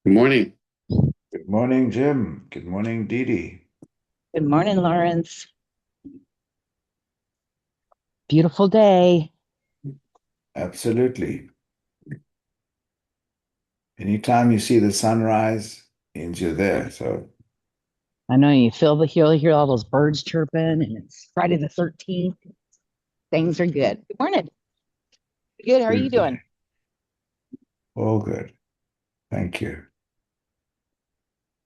Good morning. Good morning, Jim. Good morning, Dee Dee. Good morning, Lawrence. Beautiful day. Absolutely. Anytime you see the sunrise, means you're there. So I know you hear all those birds chirping, and it's Friday the 13th. Things are good. Good morning. Good. How are you absolutely. doing? All good. Thank you.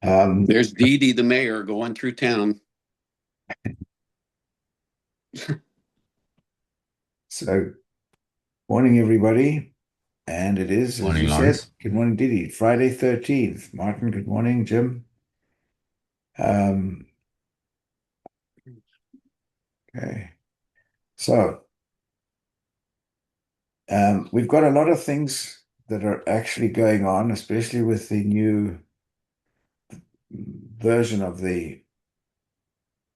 Um, There's Dee Dee, the mayor, going through town. so morning, everybody. And it is, as Morning, you said, Lawrence. good morning, Dee Dee. Friday 13th. Martin, good morning, Jim. Um, okay. So we've got a lot of things that are actually going on, especially with the new version of the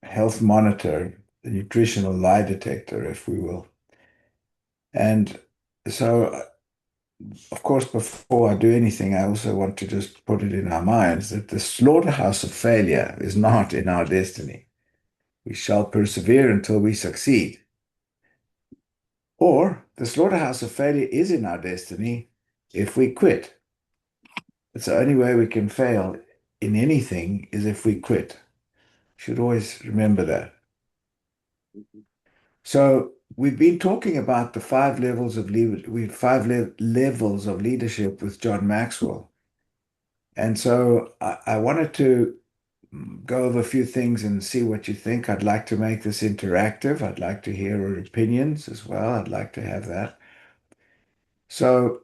health monitor, the nutritional lie detector, if we will. And so, of course, before I do anything, I also want to just put it in our minds that the slaughterhouse of failure is not in our destiny. We shall persevere until we succeed. Or the slaughterhouse of failure is in our destiny if we quit. It's the only way we can fail in anything is if we quit. Should always remember that. So we've been talking about the five levels of levels of leadership with John Maxwell, and so I wanted to go over a few things and see what you think. I'd like to make this interactive. I'd like to hear your opinions as well. I'd like to have that. So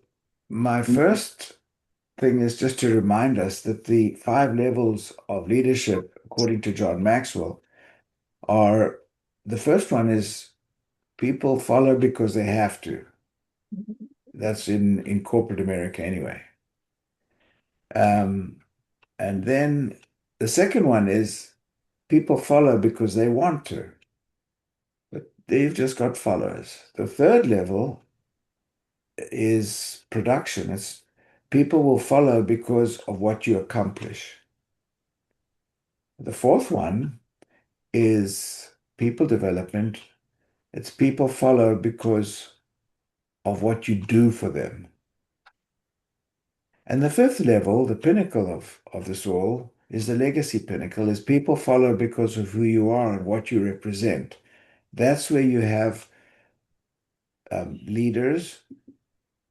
my first thing is just to remind us that the five levels of leadership, according to John Maxwell, are the first one is people follow because they have to. That's in corporate America anyway. Um, and then the second one is people follow because they want to, but they've just got followers. The third level is production. It's people will follow because of what you accomplish. The fourth one is people development. It's people follow because of what you do for them. And the fifth level, the pinnacle of this all, is the legacy pinnacle, is people follow because of who you are and what you represent. That's where you have leaders,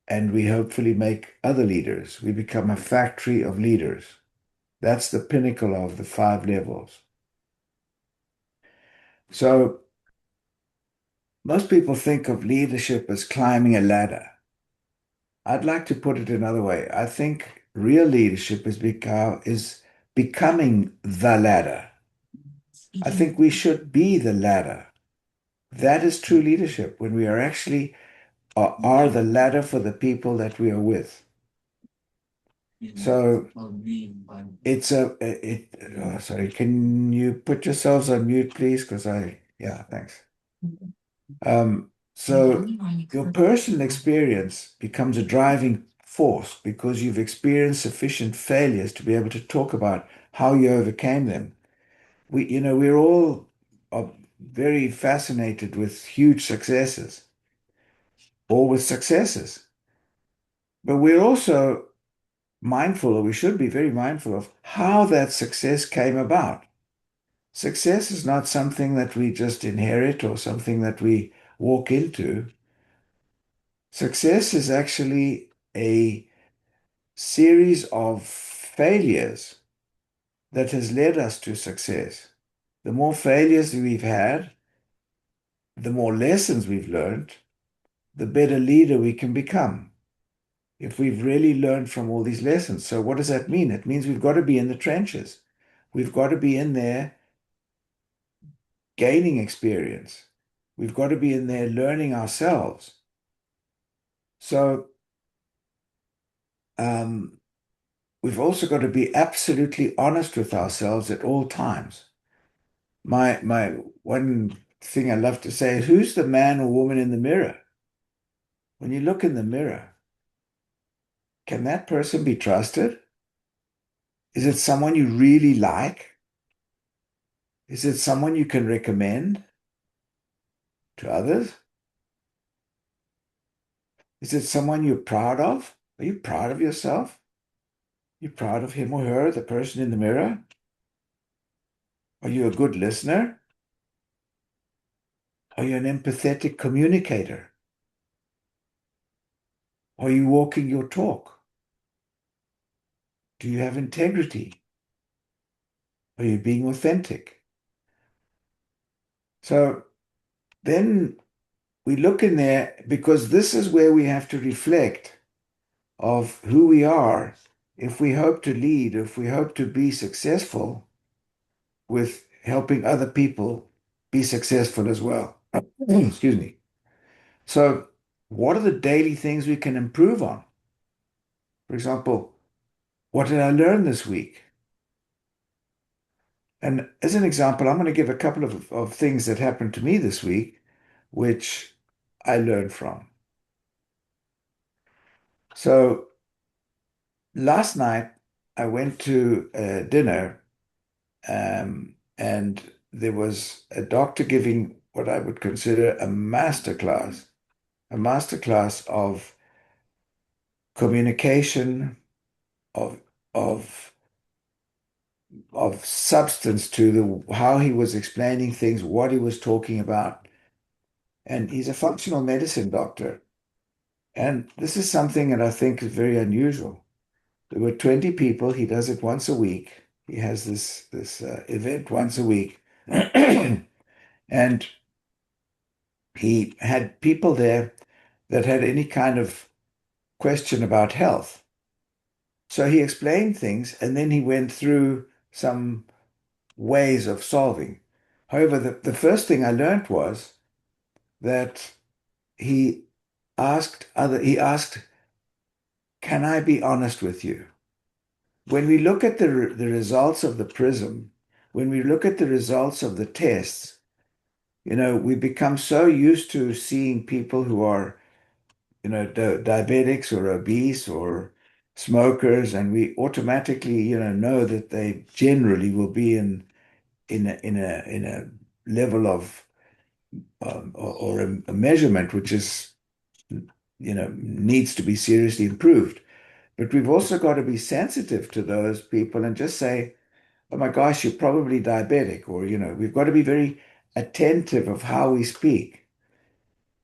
and we hopefully make other leaders. We become a factory of leaders. That's the pinnacle of the five levels. So most people think of leadership as climbing a ladder. I'd like to put it another way. I think real leadership is becoming the ladder. I think we should be the ladder. That is true leadership when we are actually are the ladder for the people that we are with. So it's sorry, can you put yourselves on mute, please? Yeah, thanks. So your personal experience becomes a driving force because you've experienced sufficient failures to be able to talk about how you overcame them. We're all very fascinated with huge successes or with successes, but we're also mindful, or we should be very mindful of how that success came about. Success is not something that we just inherit or something that we walk into. Success is actually a series of failures that has led us to success. The more failures we've had, the more lessons we've learned, the better leader we can become if we've really learned from all these lessons. So, what does that mean? It means we've got to be in the trenches. We've got to be in there gaining experience. We've got to be in there learning ourselves. So, um, we've also got to be absolutely honest with ourselves at all times. My one thing I love to say is, who's the man or woman in the mirror? When you look in the mirror, can that person be trusted? Is it someone you really like? Is it someone you can recommend to others? Is it someone you're proud of? Are you proud of yourself? You proud of him or her, the person in the mirror? Are you a good listener? Are you an empathetic communicator? Are you walking your talk? Do you have integrity? Are you being authentic? So then we look in there because this is where we have to reflect of who we are if we hope to lead, if we hope to be successful with helping other people be successful as well. Excuse me. So, what are the daily things we can improve on? For example, what did I learn this week? And as an example, I'm going to give a couple of things that happened to me this week, which I learned from. So, last night I went to dinner, and there was a doctor giving what I would consider a masterclass of communication, of of of substance to the how he was explaining things, what he was talking about. And he's a functional medicine doctor. And this is something that I think is very unusual. There were 20 people. He does it once a week. He has this event once a week. And he had people there that had any kind of question about health. So he explained things and then he went through some ways of solving. However, the first thing I learned was that he he asked, can I be honest with you? When we look at the results of the prism, when we look at the results of the tests, we become so used to seeing people who are, diabetics or obese or smokers, and we automatically, know that they generally will be in a level of or a measurement which is, needs to be seriously improved. But we've also got to be sensitive to those people and just say, oh my gosh, you're probably diabetic, or, we've got to be very attentive of how we speak.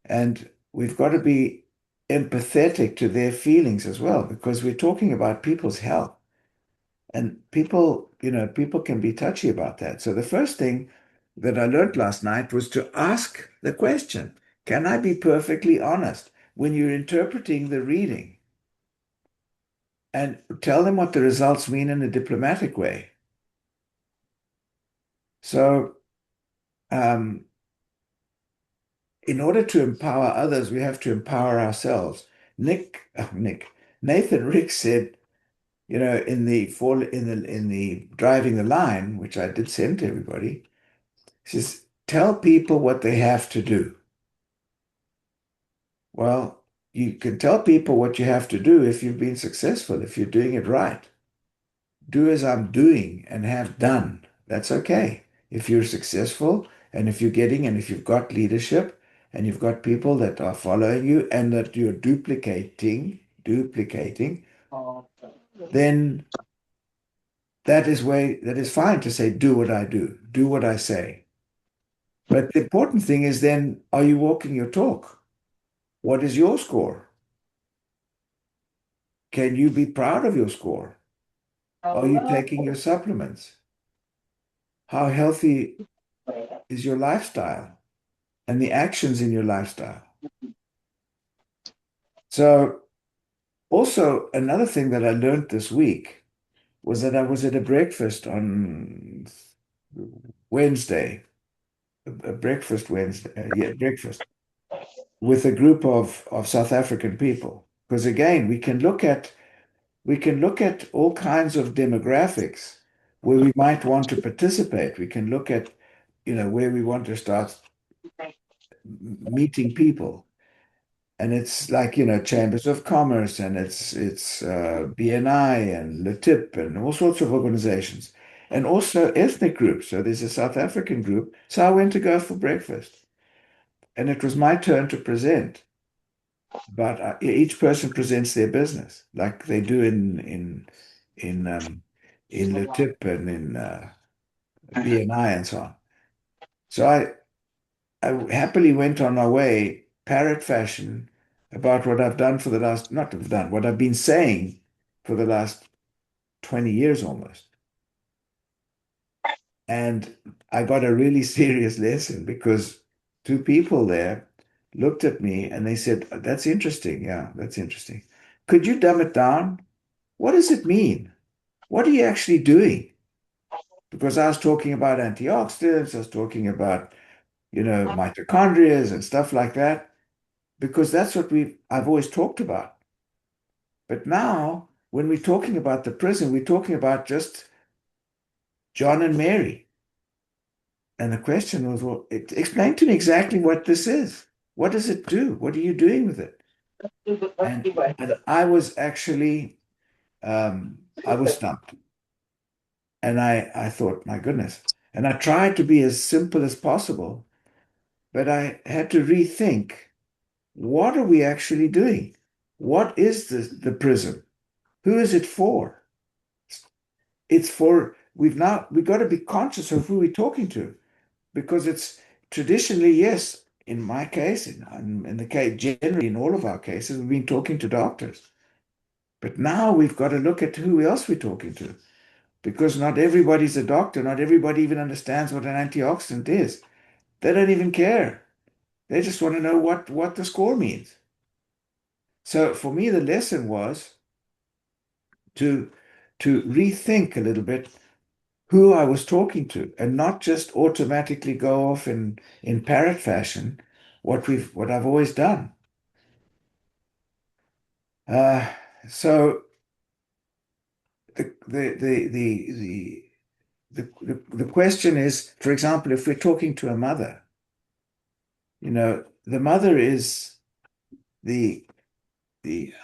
And we've got to be empathetic to their feelings as well, because we're talking about people's health. And people can be touchy about that. So the first thing that I learned last night was to ask the question, can I be perfectly honest when you're interpreting the reading? And tell them what the results mean in a diplomatic way. So, in order to empower others, we have to empower ourselves. Nathan Rick said, in the driving the line, which I did send to everybody, he says, tell people what they have to do. Well, you can tell people what you have to do if you've been successful, if you're doing it right. Do as I'm doing and have done. That's okay. If you're successful and if you've got leadership and you've got people that are following you and that you're duplicating, then that is fine to say, do what I do what I say. But the important thing is then, are you walking your talk? What is your score? Can you be proud of your score? Are you taking your supplements? How healthy is your lifestyle and the actions in your lifestyle? So, also another thing that I learned this week was that I was at a breakfast on Wednesday, a breakfast Wednesday, breakfast with a group of South African people. Because again, we can look at all kinds of demographics where we might want to participate. We can look at, where we want to start meeting people. And it's like, chambers of commerce, and it's BNI and Le Tip and all sorts of organizations, and also ethnic groups. So there's a South African group. So I went to go for breakfast, and it was my turn to present. But each person presents their business, like they do in Le Tip and in BNI and so on. So I happily went on my way, parrot fashion, about what I've done for the last, not have done, what I've been saying for the last 20 years almost. And I got a really serious lesson because two people there looked at me and they said, "That's interesting. Yeah, that's interesting. Could you dumb it down? What does it mean? What are you actually doing?" Because I was talking about antioxidants, I was talking about, mitochondria and stuff like that, because that's what I've always talked about. But now, when we're talking about the prison, we're talking about just John and Mary. And the question was, well, explain to me exactly what this is. What does it do? What are you doing with it? And I was actually, I was stumped. And I thought, my goodness. And I tried to be as simple as possible, but I had to rethink, what are we actually doing? What is the prison? Who is it for? It's for, we've got to be conscious of who we're talking to, because it's traditionally, yes, in my case, in the case, generally in all of our cases, we've been talking to doctors. But now we've got to look at who else we're talking to, because not everybody's a doctor. Not everybody even understands what an antioxidant is. They don't even care. They just want to know what the score means. So for me, the lesson was to rethink a little bit who I was talking to, and not just automatically go off in parrot fashion what I've always done. Uh, so the question is, for example, if we're talking to a mother, the mother is the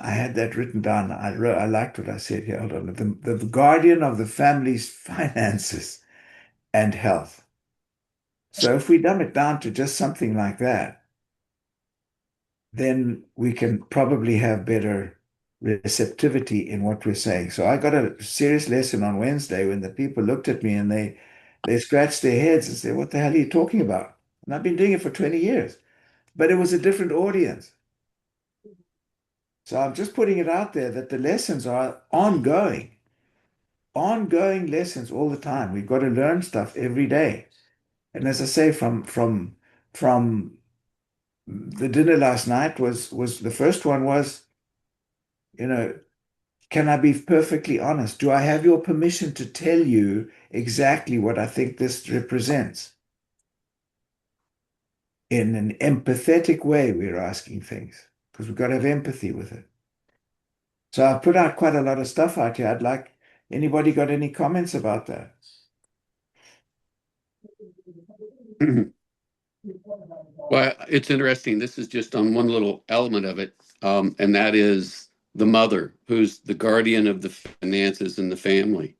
I had that written down. I liked what I said here. Hold on. The guardian of the family's finances and health. So if we dumb it down to just something like that, then we can probably have better receptivity in what we're saying. So I got a serious lesson on Wednesday when the people looked at me and they scratched their heads and said, "What the hell are you talking about?" And I've been doing it for 20 years, but it was a different audience. So I'm just putting it out there that the lessons are ongoing lessons all the time. We've got to learn stuff every day. And as I say, from the dinner last night was the first one was, you know, can I be perfectly honest? Do I have your permission to tell you exactly what I think this represents? In an empathetic way, we're asking things because we've got to have empathy with it. So I've put out quite a lot of stuff out here. I'd like, anybody got any comments about that? Well, it's interesting. This is just on one little element of it, and that is the mother, who's the guardian of the finances in the family.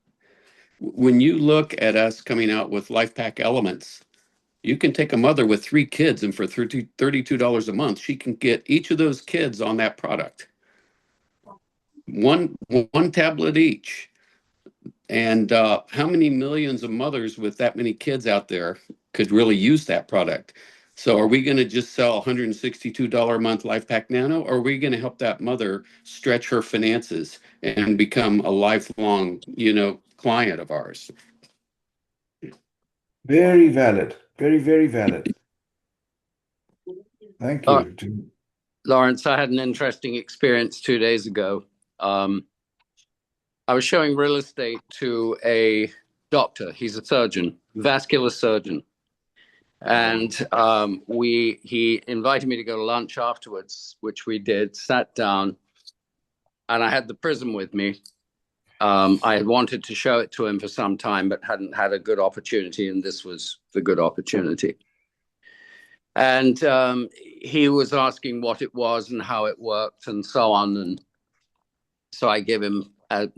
When you look at us coming out with Life Pack Elements, you can take a mother with 3 kids, and for $32 a month, she can get each of those kids on that product. One tablet each. And how many millions of mothers with that many kids out there could really use that product? So are we going to just sell $162 a month Life Pack Nano, or are we going to help that mother stretch her finances and become a lifelong, client of ours? Very valid. Very, very valid. Thank Uh, you. Lawrence, I had an interesting experience 2 days ago. I was showing real estate to a doctor. He's a surgeon, vascular surgeon. And he invited me to go to lunch afterwards, which we did, sat down, and I had the prism with me. I had wanted to show it to him for some time, but hadn't had a good opportunity, and this was the good opportunity. And he was asking what it was and how it worked and so on. And so I gave him a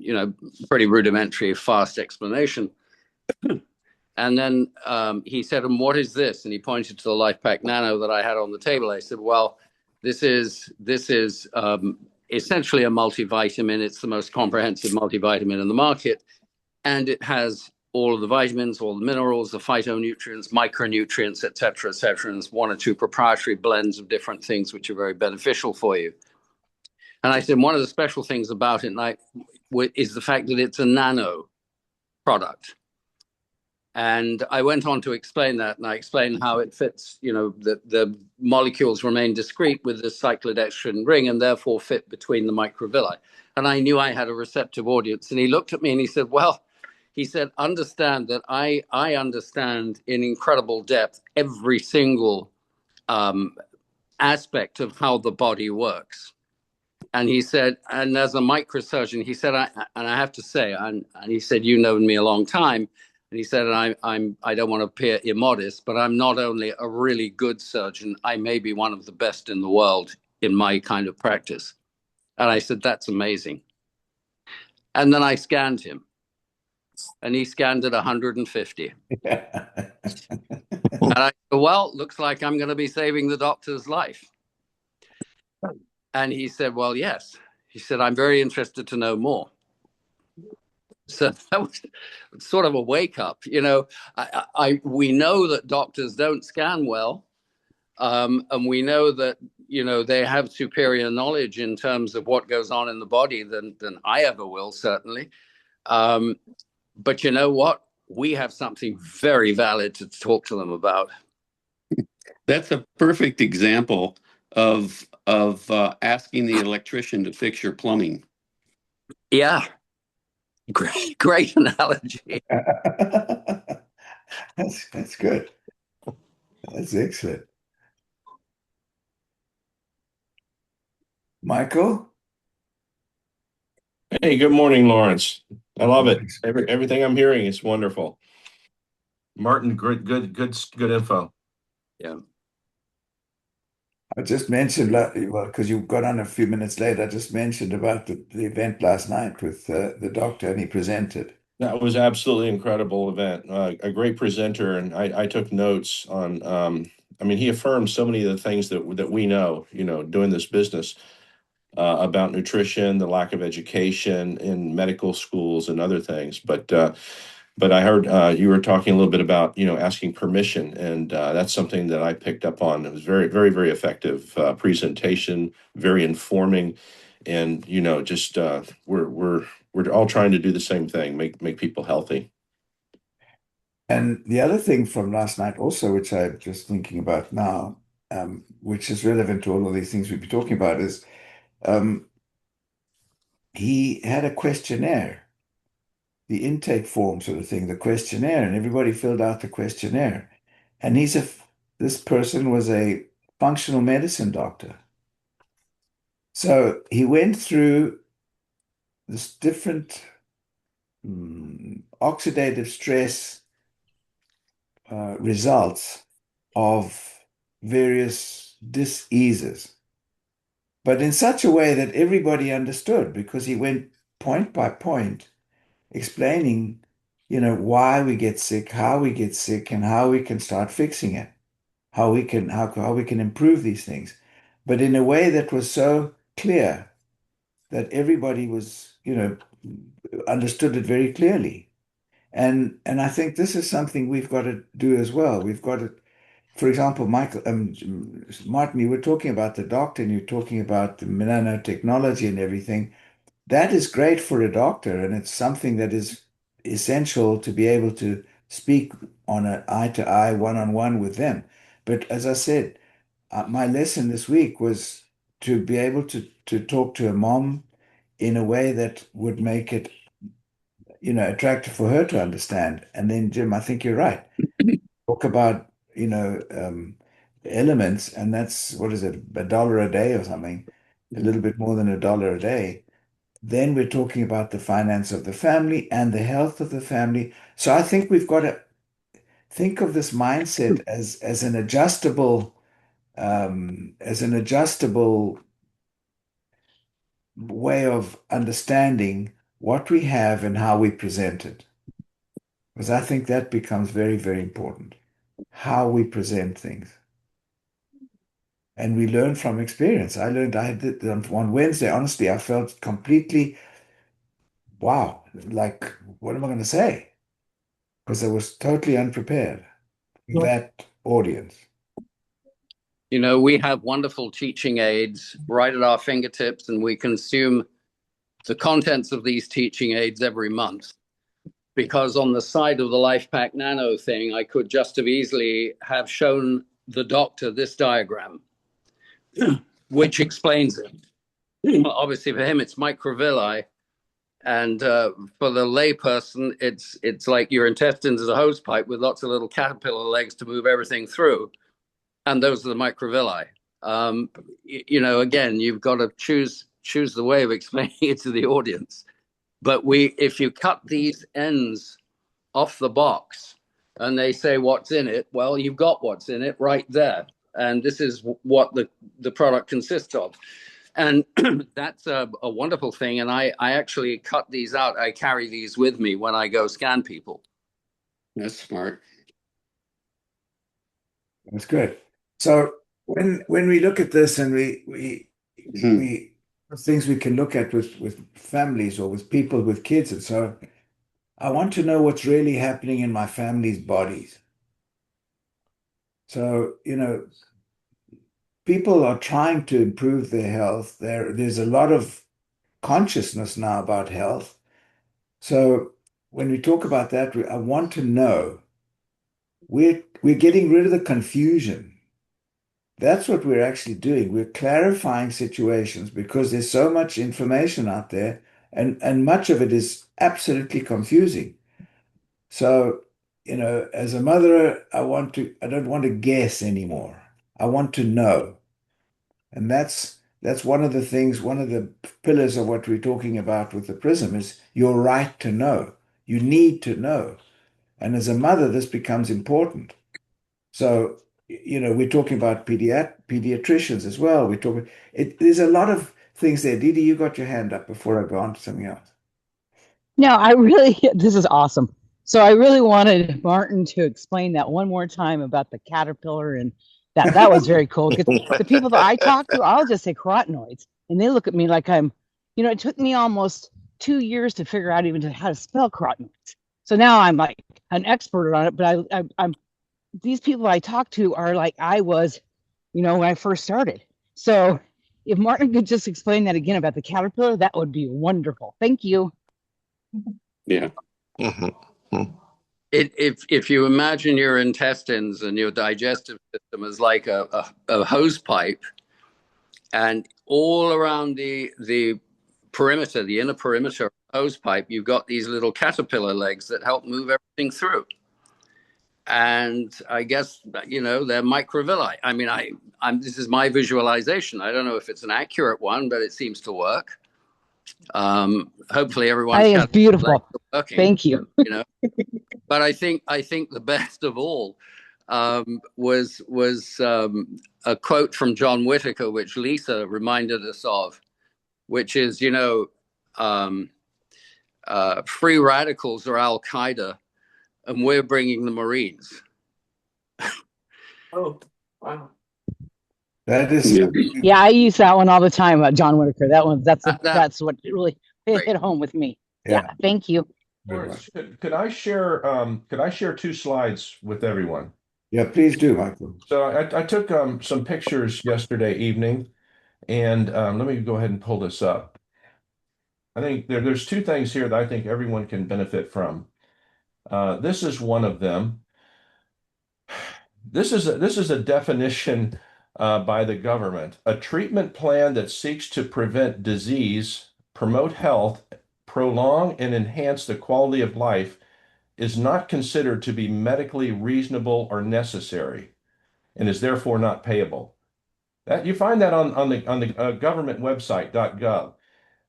pretty rudimentary, fast explanation. And then he said, "And what is this?" And he pointed to the Life Pack Nano that I had on the table. I said, "Well, this is essentially a multivitamin. It's the most comprehensive multivitamin in the market, and it has all of the vitamins, all the minerals, the phytonutrients, micronutrients, et cetera, and one or two proprietary blends of different things which are very beneficial for you." And I said, one of the special things about it is the fact that it's a nano product. And I went on to explain that, and I explained how it fits, the molecules remain discrete with the cyclodextrin ring and therefore fit between the microvilli. And I knew I had a receptive audience. And he looked at me and he said, "Well," he said, "understand that I understand in incredible depth every single aspect of how the body works." And he said, "And as a microsurgeon," he said, I have to say, and he said, "You've known me a long time." And he said, I don't want to appear immodest, but I'm not only a really good surgeon, I may be one of the best in the world in my kind of practice." And I said, "That's amazing." And then I scanned him, and he scanned at 150. And I said, "Well, looks like I'm going to be saving the doctor's life." And he said, "Well, yes." He said, "I'm very interested to know more." So that was sort of a wake up. We know that doctors don't scan well, and we know that they have superior knowledge in terms of what goes on in the body than I ever will, certainly. But you know what? We have something very valid to talk to them about. That's a perfect example of asking the electrician to fix your plumbing. Yeah, great analogy. That's good. That's excellent. Michael? Hey, good morning, Lawrence. I love it. Everything I'm hearing is wonderful. Martin, good info. Yeah. I just mentioned, well, because you got on a few minutes late, I just mentioned about the event last night with the doctor, and he presented. That was absolutely incredible event. A great presenter, and I took notes on. I mean, he affirmed so many of the things that we know, doing this business about nutrition, the lack of education in medical schools, and other things. But I heard you were talking a little bit about asking permission, and that's something that I picked up on. It was very, very, very effective presentation, very informing, and just we're all trying to do the same thing, make people healthy. And the other thing from last night also, which I'm just thinking about now, which is relevant to all of these things we've been talking about, is he had a questionnaire, the intake form sort of thing, the questionnaire, and everybody filled out the questionnaire. And this person was a functional medicine doctor. So he went through this different oxidative stress results of various diseases, but in such a way that everybody understood, because he went point by point explaining, why we get sick, how we get sick, and how we can start fixing it, how we can improve these things, but in a way that was so clear that everybody was, understood it very clearly. And I think this is something we've got to do as well. We've got to, for example, Martin, you were talking about the doctor and you're talking about the nanotechnology and everything. That is great for a doctor, and it's something that is essential to be able to speak on an eye-to-eye, one-on-one with them. But as I said, my lesson this week was to be able to talk to a mom in a way that would make it, attractive for her to understand. And then, Jim, I think you're right. Talk about, elements, and that's, what is it, $1 a day or something, a little bit more than $1 a day. Then we're talking about the finance of the family and the health of the family. So I think we've got to think of this mindset as an adjustable as an adjustable way of understanding what we have and how we present it. Because I think that becomes very, very important, how we present things. And we learn from experience. I did on Wednesday, honestly, I felt completely, wow, like, what am I going to say? Because I was totally unprepared for that audience. You know, we have wonderful teaching aids right at our fingertips, and we consume the contents of these teaching aids every month. Because on the side of the LifePak Nano thing, I could just have easily have shown the doctor this diagram, which explains it. Obviously, for him, it's microvilli, and for the layperson, it's like your intestines is a hose pipe with lots of little caterpillar legs to move everything through, and those are the microvilli. You know, again, you've got to choose the way of explaining it to the audience. But if you cut these ends off the box and they say what's in it, well, you've got what's in it right there, and this is what the product consists of. And that's a wonderful thing. And I actually cut these out. I carry these with me when I go scan people. That's smart. That's good. So when we look at this and we things we can look at with families or with people with kids, and so I want to know what's really happening in my family's bodies. So, people are trying to improve their health. There's a lot of consciousness now about health. So when we talk about that, I want to know we're getting rid of the confusion. That's what we're actually doing. We're clarifying situations because there's so much information out there, and much of it is absolutely confusing. So, as a mother, I don't want to guess anymore. I want to know. And that's one of the things, one of the pillars of what we're talking about with the prism is your right to know. You need to know. And as a mother, this becomes important. So, we're talking about pediatricians as well. There's a lot of things there. Didi, you got your hand up before I go on to something else. No, this is awesome. So I really wanted Martin to explain that one more time about the caterpillar, and that was very cool. Because the people that I talk to, I'll just say carotenoids, and they look at me like it took me almost 2 years to figure out even how to spell carotenoids. So now I'm like an expert on it, but I'm these people I talk to are like I was, when I first started. So if Martin could just explain that again about the caterpillar, that would be wonderful. Thank you. Yeah. If you imagine your intestines and your digestive system as like a hose pipe, and all around the perimeter, the inner perimeter of the hose pipe, you've got these little caterpillar legs that help move everything through. And I guess they're microvilli. I mean, this is my visualization. I don't know if it's an accurate one, but it seems to work. Hopefully, everyone's It's beautiful. Working, thank you. But I think the best of all was a quote from John Whitaker, which Lisa reminded us of, which is free radicals are Al Qaeda, and we're bringing the Marines. Oh, wow. That is, Yeah, I use that one all the time, John Whitaker. That's what really hit home with me. Yeah, thank you. Could I share 2 slides with everyone? Yeah, please do, Michael. So I took some pictures yesterday evening, and let me go ahead and pull this up. I think there's 2 things here that I think everyone can benefit from. This is one of them. This is a definition by the government: a treatment plan that seeks to prevent disease, promote health, prolong and enhance the quality of life is not considered to be medically reasonable or necessary, and is therefore not payable. That you find that on the government website .gov.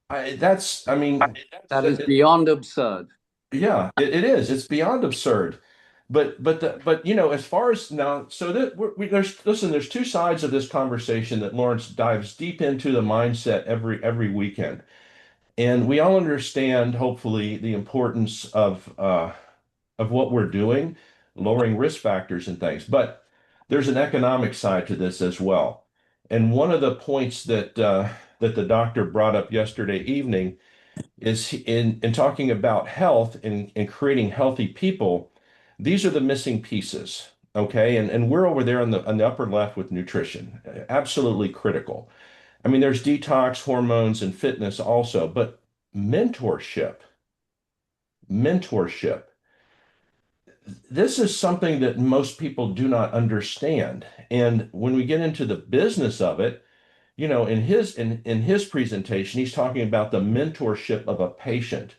That is beyond absurd. Yeah, it is. It's beyond absurd. But as far as now, so that there's two sides of this conversation that Lawrence dives deep into the mindset every weekend. And we all understand, hopefully, the importance of what we're doing, lowering risk factors and things. But there's an economic side to this as well. And one of the points that the doctor brought up yesterday evening is in talking about health and creating healthy people. These are the missing pieces. Okay. And we're over there on the upper left with nutrition, absolutely critical. I mean, there's detox, hormones, and fitness also, but mentorship, mentorship. This is something that most people do not understand. And when we get into the business of it, in his presentation, he's talking about the mentorship of a patient.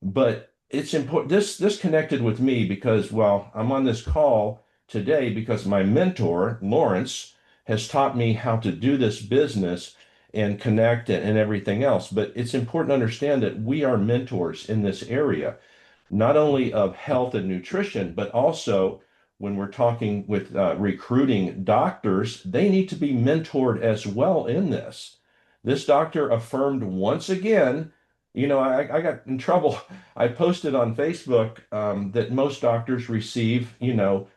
But it's important. This connected with me because, well, I'm on this call today because my mentor, Lawrence, has taught me how to do this business and connect and everything else. But it's important to understand that we are mentors in this area, not only of health and nutrition, but also when we're talking with recruiting doctors, they need to be mentored as well in this. This doctor affirmed once again, I got in trouble. I posted on Facebook that most doctors receive,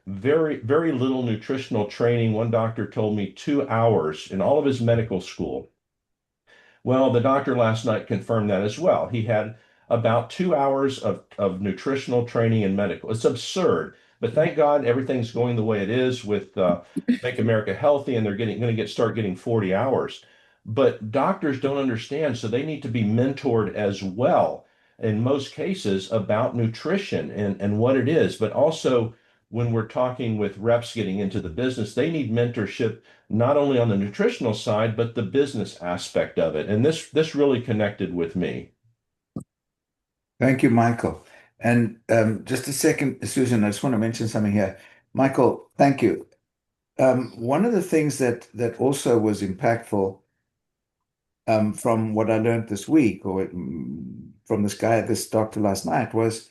very, very little nutritional training. One doctor told me 2 hours in all of his medical school. Well, the doctor last night confirmed that as well. He had about 2 hours of nutritional training and medical. It's absurd. But thank God everything's going the way it is with Make America Healthy, and they're going to start getting 40 hours. But doctors don't understand, so they need to be mentored as well in most cases about nutrition and what it is. But also when we're talking with reps getting into the business, they need mentorship not only on the nutritional side, but the business aspect of it. And this really connected with me. Thank you, Michael. And just a second, Susan, I just want to mention something here. Michael, thank you. One of the things that also was impactful from what I learned this week, or from this doctor last night, was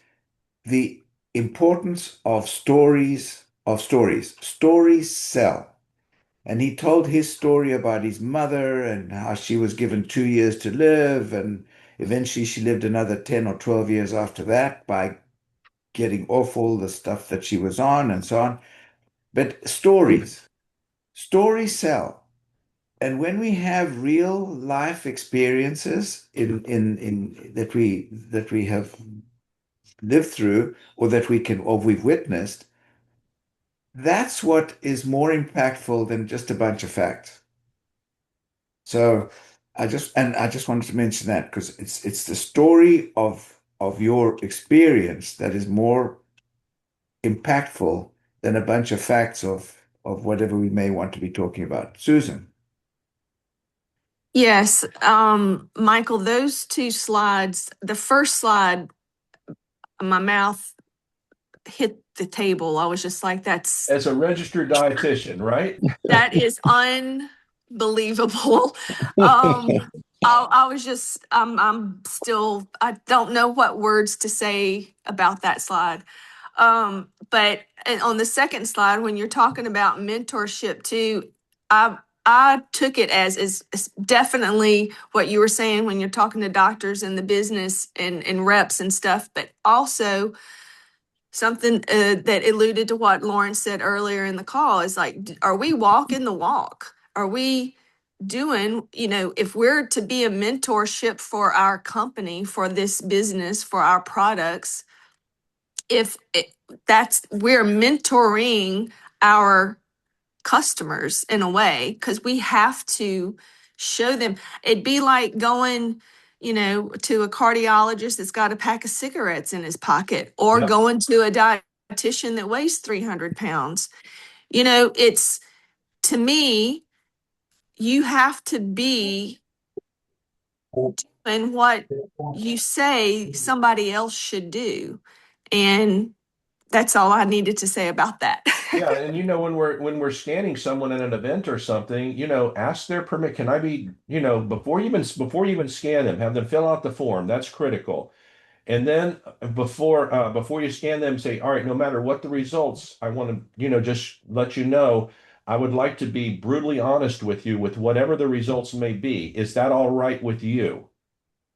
the importance of stories, Stories sell. And he told his story about his mother and how she was given 2 years to live, and eventually she lived another 10 or 12 years after that by getting off all the stuff that she was on and so on. But stories sell. And when we have real life experiences in that we have lived through, or we've witnessed, that's what is more impactful than just a bunch of facts. So I just wanted to mention that because it's the story of your experience that is more impactful than a bunch of facts of whatever we may want to be talking about. Susan. Yes, Michael, those two slides, the first slide, my mouth hit the table. I was just like, As a registered dietitian, right? that is unbelievable. I was just, I'm still, I don't know what words to say about that slide. But and on the second slide, when you're talking about mentorship too, I took it as definitely what you were saying when you're talking to doctors in the business and reps and stuff, but also something that alluded to what Lawrence said earlier in the call is like, are we walking the walk? Are we doing, if we're to be a mentorship for our company, for this business, for our products, if we're mentoring our customers in a way, because we have to show them. It'd be like going, to a cardiologist that's got a pack of cigarettes in his pocket, or Yep. going to a dietitian that weighs 300 pounds. It's, to me, you have to be doing what you say somebody else should do. And that's all I needed to say about that. Yeah, and when we're scanning someone at an event or something, ask their permit. Can I be, before you even scan them, have them fill out the form. That's critical. And then before you scan them, say, all right, no matter what the results, I want to, just let you know, I would like to be brutally honest with you with whatever the results may be. Is that all right with you?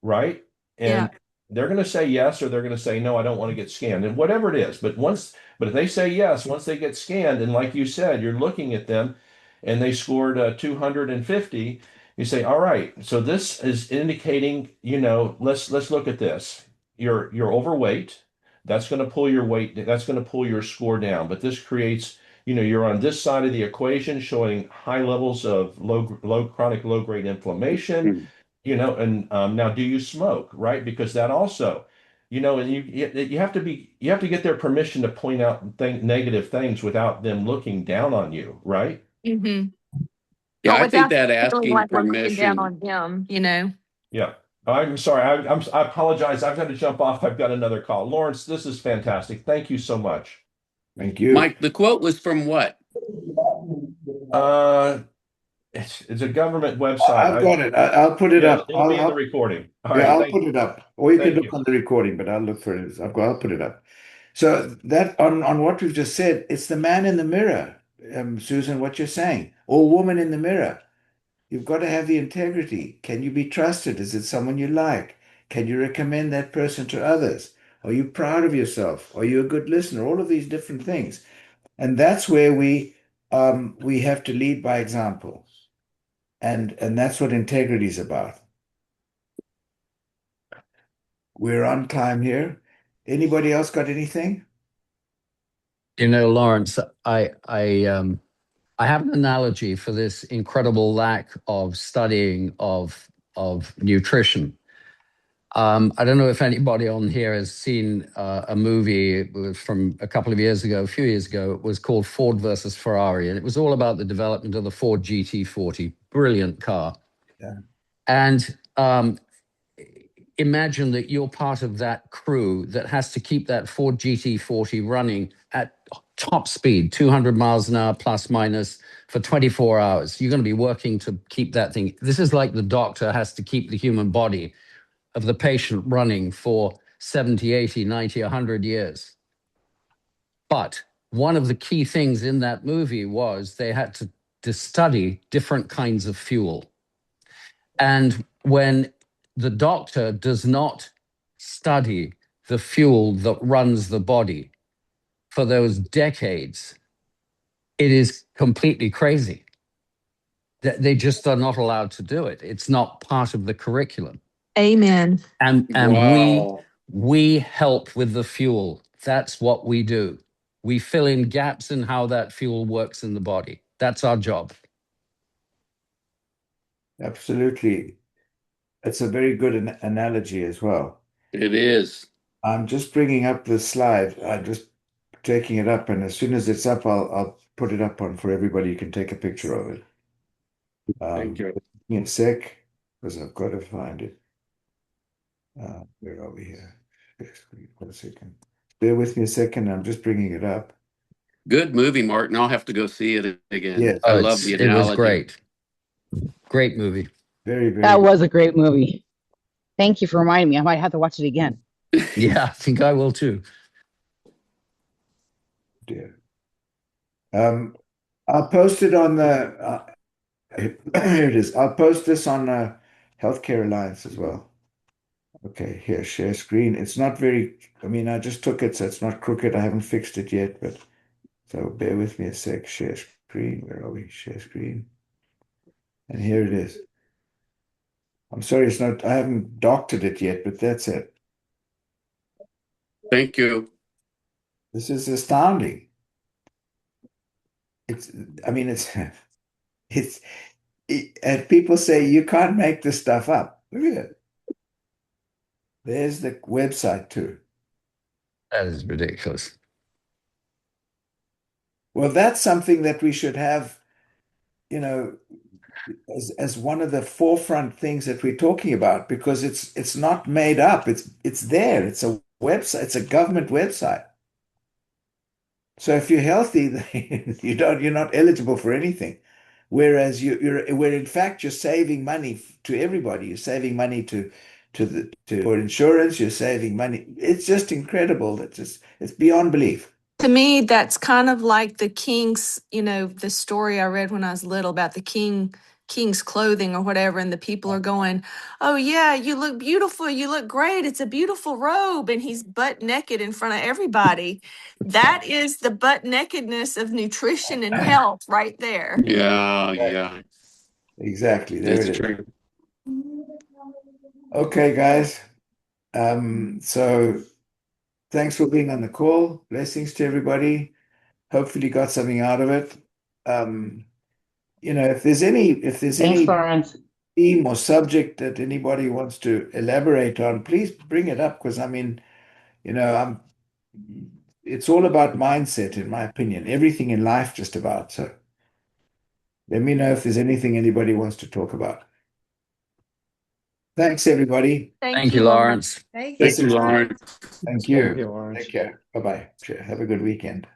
Right? Yeah. And they're going to say yes, or they're going to say no, I don't want to get scanned, and whatever it is. But if they say yes, once they get scanned, and like you said, you're looking at them, and they scored 250, you say, all right, so this is indicating, let's look at this. You're overweight. That's going to pull your weight. That's going to pull your score down. But this creates, you're on this side of the equation, showing high levels of chronic low grade inflammation. Mm. And now, do you smoke, right? Because that also, and you have to get their permission to point out negative things without them looking down on you, right? Mm-hmm. Yeah, But I think without that feeling asking like we're looking down permission. on them. Yeah. I'm sorry. I apologize. I've got to jump off. I've got another call. Lawrence, this is fantastic. Thank you so much. Thank you. Mike, the quote was from what? Uh, it's a government website. I've got it. I'll put it Yeah, up. it'll be in the recording. All Yeah, right. I'll put it up. Or you can Thank look you. on the recording, but I'll look for it. I'll put it up. So that on what we've just said, it's the man in the mirror, Susan, what you're saying, or woman in the mirror. You've got to have the integrity. Can you be trusted? Is it someone you like? Can you recommend that person to others? Are you proud of yourself? Are you a good listener? All of these different things. And that's where we have to lead by example. And that's what integrity is about. We're on time here. Anybody else got anything? Lawrence, I have an analogy for this incredible lack of studying of nutrition. I don't know if anybody on here has seen a movie. It was from a couple of years ago, a few years ago. It was called Ford versus Ferrari, and it was all about the development of the Ford GT40. Brilliant car. Yeah. And imagine that you're part of that crew that has to keep that Ford GT40 running at top speed, 200 miles an hour plus minus for 24 hours. You're going to be working to keep that thing. This is like the doctor has to keep the human body of the patient running for 70, 80, 90, 100 years. But one of the key things in that movie was they had to study different kinds of fuel. And when the doctor does not study the fuel that runs the body for those decades, it is completely crazy. They just are not allowed to do it. It's not part of the curriculum. Amen. And Wow. we help with the fuel. That's what we do. We fill in gaps in how that fuel works in the body. That's our job. Absolutely. It's a very good analogy as well. It is. I'm just bringing up the slide. I'm just taking it up, and as soon as it's up, I'll put it up on for everybody. You can take a picture of it. Thank you. Give me a sec, because I've got to find it. Where are we here? One second. Bear with me a second. I'm just bringing it up. Good movie, Martin. I'll have to go see it again. Yes. I love the It was analogy. great. Great movie. Very, very That good. was a great movie. Thank you for reminding me. I might have to watch it again. Yeah, I think I will too. Dear. I'll post it on the here it is. I'll post this on Healthcare Alliance as well. Okay, here, share screen. It's not very, I just took it, so it's not crooked. I haven't fixed it yet, but so bear with me a sec. Share screen. Where are we? Share screen. And here it is. I'm sorry, it's not, I haven't doctored it yet, but that's it. Thank you. This is astounding. It's, it's, and people say you can't make this stuff up. Look at it. There's the website too. That is ridiculous. Well, that's something that we should have, as one of the forefront things that we're talking about, because it's not made up. It's there. It's a website. It's a government website. So if you're healthy, you're not eligible for anything. Whereas where in fact you're saving money to everybody. You're saving money to for insurance, you're saving money. It's just incredible. It's beyond belief. To me, that's kind of like the king's, the story I read when I was little about the king's clothing or whatever, and the people are going, "Oh yeah, you look beautiful, you look great, it's a beautiful robe," and he's butt naked in front of everybody. That is the butt nakedness of nutrition and health right there. Yeah, yeah, Exactly. There that's it is. true. Okay, guys. So thanks for being on the call. Blessings to everybody. Hopefully got something out of it. If there's Thanks, any Lawrence. theme or subject that anybody wants to elaborate on, please bring it up because it's all about mindset, in my opinion. Everything in life, just about. So let me know if there's anything anybody wants to talk about. Thanks, everybody. Thank you, Lawrence. Thank you, Lauren. Thank you. Thank you, Lawrence. Take care. Bye-bye. Have a good weekend.